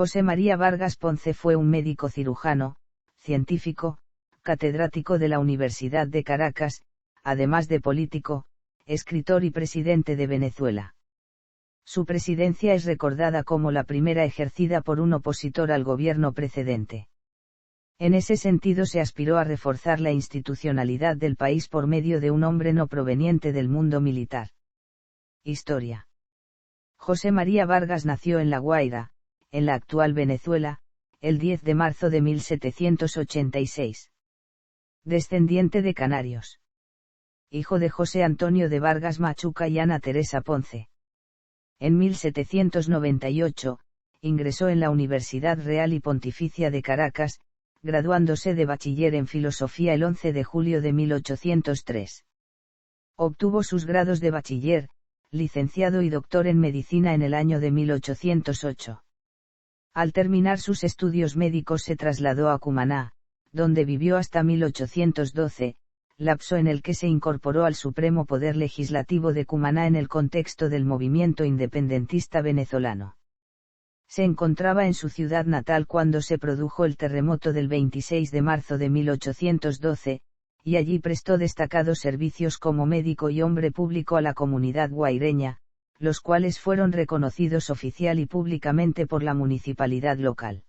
José María Vargas Ponce fue un médico cirujano, científico, catedrático de la Universidad de Caracas, además de político, escritor y presidente de Venezuela. Su presidencia es recordada como la primera ejercida por un opositor al gobierno precedente. En ese sentido se aspiró a reforzar la institucionalidad del país por medio de un hombre no proveniente del mundo militar. Historia. José María Vargas nació en La Guaira, en la actual Venezuela, el 10 de marzo de 1786. Descendiente de canarios. Hijo de José Antonio de Vargas Machuca y Ana Teresa Ponce. En 1798, ingresó en la Universidad Real y Pontificia de Caracas, graduándose de bachiller en filosofía el 11 de julio de 1803. Obtuvo sus grados de bachiller, licenciado y doctor en medicina en el año de 1808. Al terminar sus estudios médicos se trasladó a Cumaná, donde vivió hasta 1812, lapso en el que se incorporó al Supremo Poder Legislativo de Cumaná en el contexto del movimiento independentista venezolano. Se encontraba en su ciudad natal cuando se produjo el terremoto del 26 de marzo de 1812, y allí prestó destacados servicios como médico y hombre público a la comunidad guaireña, los cuales fueron reconocidos oficial y públicamente por la municipalidad local.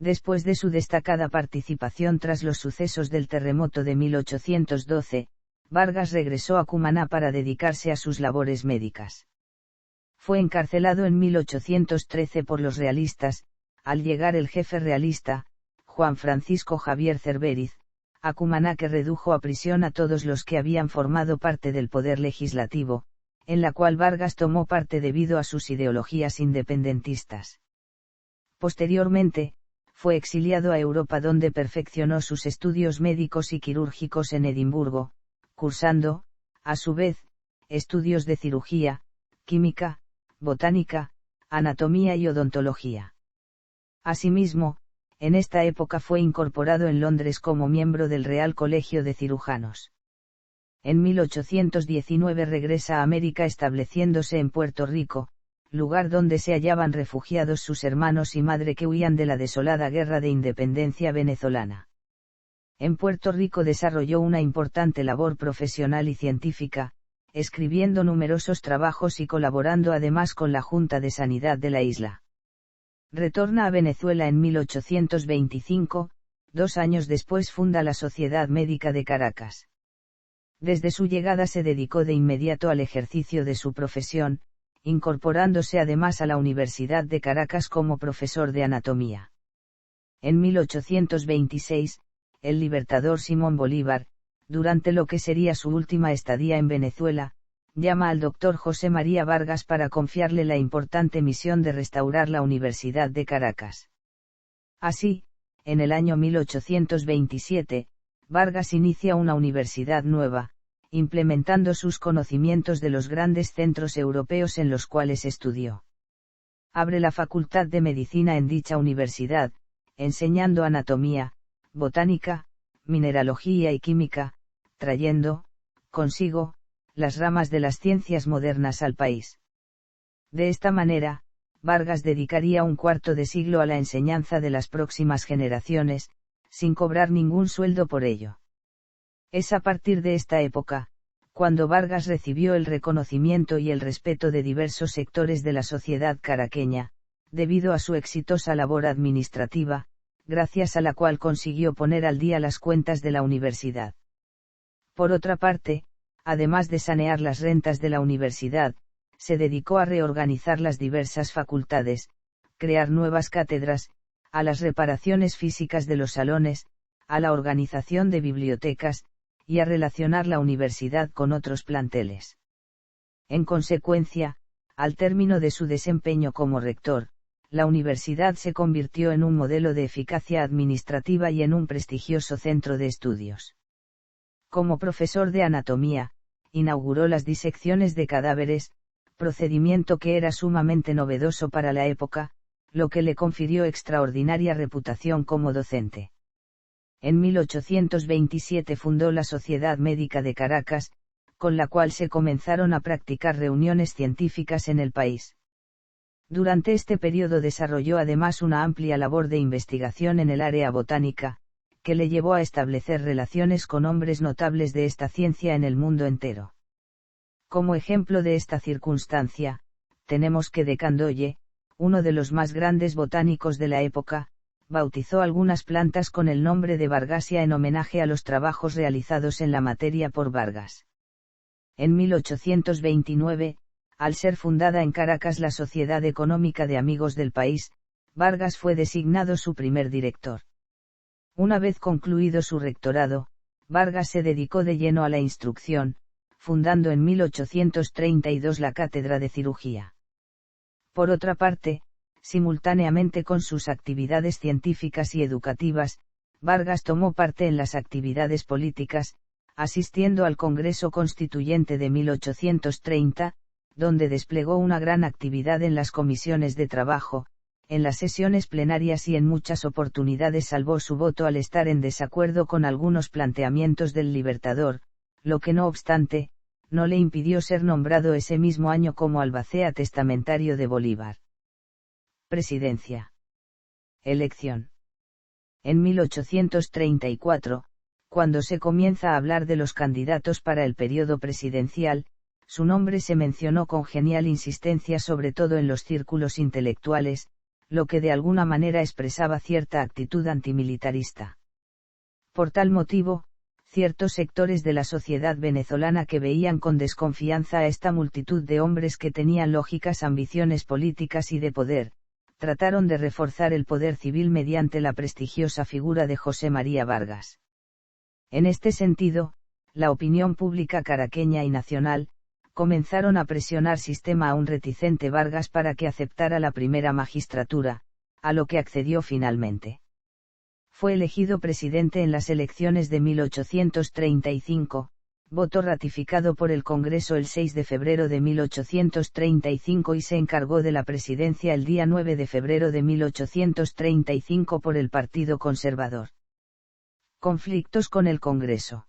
Después de su destacada participación tras los sucesos del terremoto de 1812, Vargas regresó a Cumaná para dedicarse a sus labores médicas. Fue encarcelado en 1813 por los realistas, al llegar el jefe realista, Juan Francisco Javier Cerveriz, a Cumaná, que redujo a prisión a todos los que habían formado parte del poder legislativo, en la cual Vargas tomó parte debido a sus ideologías independentistas. Posteriormente, fue exiliado a Europa, donde perfeccionó sus estudios médicos y quirúrgicos en Edimburgo, cursando, a su vez, estudios de cirugía, química, botánica, anatomía y odontología. Asimismo, en esta época fue incorporado en Londres como miembro del Real Colegio de Cirujanos. En 1819 regresa a América, estableciéndose en Puerto Rico, lugar donde se hallaban refugiados sus hermanos y madre que huían de la desolada guerra de independencia venezolana. En Puerto Rico desarrolló una importante labor profesional y científica, escribiendo numerosos trabajos y colaborando además con la Junta de Sanidad de la isla. Retorna a Venezuela en 1825, 2 años después funda la Sociedad Médica de Caracas. Desde su llegada se dedicó de inmediato al ejercicio de su profesión, incorporándose además a la Universidad de Caracas como profesor de anatomía. En 1826, el libertador Simón Bolívar, durante lo que sería su última estadía en Venezuela, llama al doctor José María Vargas para confiarle la importante misión de restaurar la Universidad de Caracas. Así, en el año 1827, Vargas inicia una universidad nueva, implementando sus conocimientos de los grandes centros europeos en los cuales estudió. Abre la Facultad de Medicina en dicha universidad, enseñando anatomía, botánica, mineralogía y química, trayendo, consigo, las ramas de las ciencias modernas al país. De esta manera, Vargas dedicaría un cuarto de siglo a la enseñanza de las próximas generaciones, sin cobrar ningún sueldo por ello. Es a partir de esta época, cuando Vargas recibió el reconocimiento y el respeto de diversos sectores de la sociedad caraqueña, debido a su exitosa labor administrativa, gracias a la cual consiguió poner al día las cuentas de la universidad. Por otra parte, además de sanear las rentas de la universidad, se dedicó a reorganizar las diversas facultades, crear nuevas cátedras, a las reparaciones físicas de los salones, a la organización de bibliotecas, y a relacionar la universidad con otros planteles. En consecuencia, al término de su desempeño como rector, la universidad se convirtió en un modelo de eficacia administrativa y en un prestigioso centro de estudios. Como profesor de anatomía, inauguró las disecciones de cadáveres, procedimiento que era sumamente novedoso para la época, lo que le confirió extraordinaria reputación como docente. En 1827 fundó la Sociedad Médica de Caracas, con la cual se comenzaron a practicar reuniones científicas en el país. Durante este periodo desarrolló además una amplia labor de investigación en el área botánica, que le llevó a establecer relaciones con hombres notables de esta ciencia en el mundo entero. Como ejemplo de esta circunstancia, tenemos que de Candolle, uno de los más grandes botánicos de la época, bautizó algunas plantas con el nombre de Vargasia en homenaje a los trabajos realizados en la materia por Vargas. En 1829, al ser fundada en Caracas la Sociedad Económica de Amigos del País, Vargas fue designado su primer director. Una vez concluido su rectorado, Vargas se dedicó de lleno a la instrucción, fundando en 1832 la Cátedra de Cirugía. Por otra parte, simultáneamente con sus actividades científicas y educativas, Vargas tomó parte en las actividades políticas, asistiendo al Congreso Constituyente de 1830, donde desplegó una gran actividad en las comisiones de trabajo, en las sesiones plenarias y en muchas oportunidades salvó su voto al estar en desacuerdo con algunos planteamientos del Libertador, lo que no obstante, no le impidió ser nombrado ese mismo año como albacea testamentario de Bolívar. Presidencia. Elección. En 1834, cuando se comienza a hablar de los candidatos para el periodo presidencial, su nombre se mencionó con genial insistencia sobre todo en los círculos intelectuales, lo que de alguna manera expresaba cierta actitud antimilitarista. Por tal motivo, ciertos sectores de la sociedad venezolana que veían con desconfianza a esta multitud de hombres que tenían lógicas ambiciones políticas y de poder, trataron de reforzar el poder civil mediante la prestigiosa figura de José María Vargas. En este sentido, la opinión pública caraqueña y nacional, comenzaron a presionar sistema a un reticente Vargas para que aceptara la primera magistratura, a lo que accedió finalmente. Fue elegido presidente en las elecciones de 1835, voto ratificado por el Congreso el 6 de febrero de 1835 y se encargó de la presidencia el día 9 de febrero de 1835 por el Partido Conservador. Conflictos con el Congreso.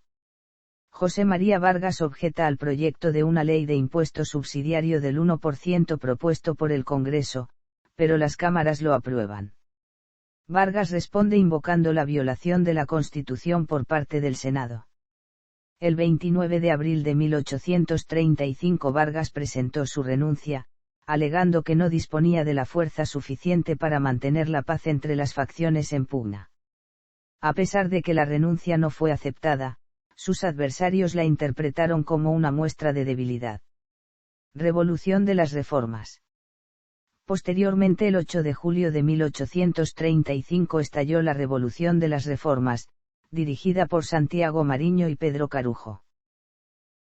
José María Vargas objeta al proyecto de una ley de impuesto subsidiario del 1% propuesto por el Congreso, pero las cámaras lo aprueban. Vargas responde invocando la violación de la Constitución por parte del Senado. El 29 de abril de 1835 Vargas presentó su renuncia, alegando que no disponía de la fuerza suficiente para mantener la paz entre las facciones en pugna. A pesar de que la renuncia no fue aceptada, sus adversarios la interpretaron como una muestra de debilidad. Revolución de las Reformas. Posteriormente, el 8 de julio de 1835 estalló la Revolución de las Reformas, dirigida por Santiago Mariño y Pedro Carujo.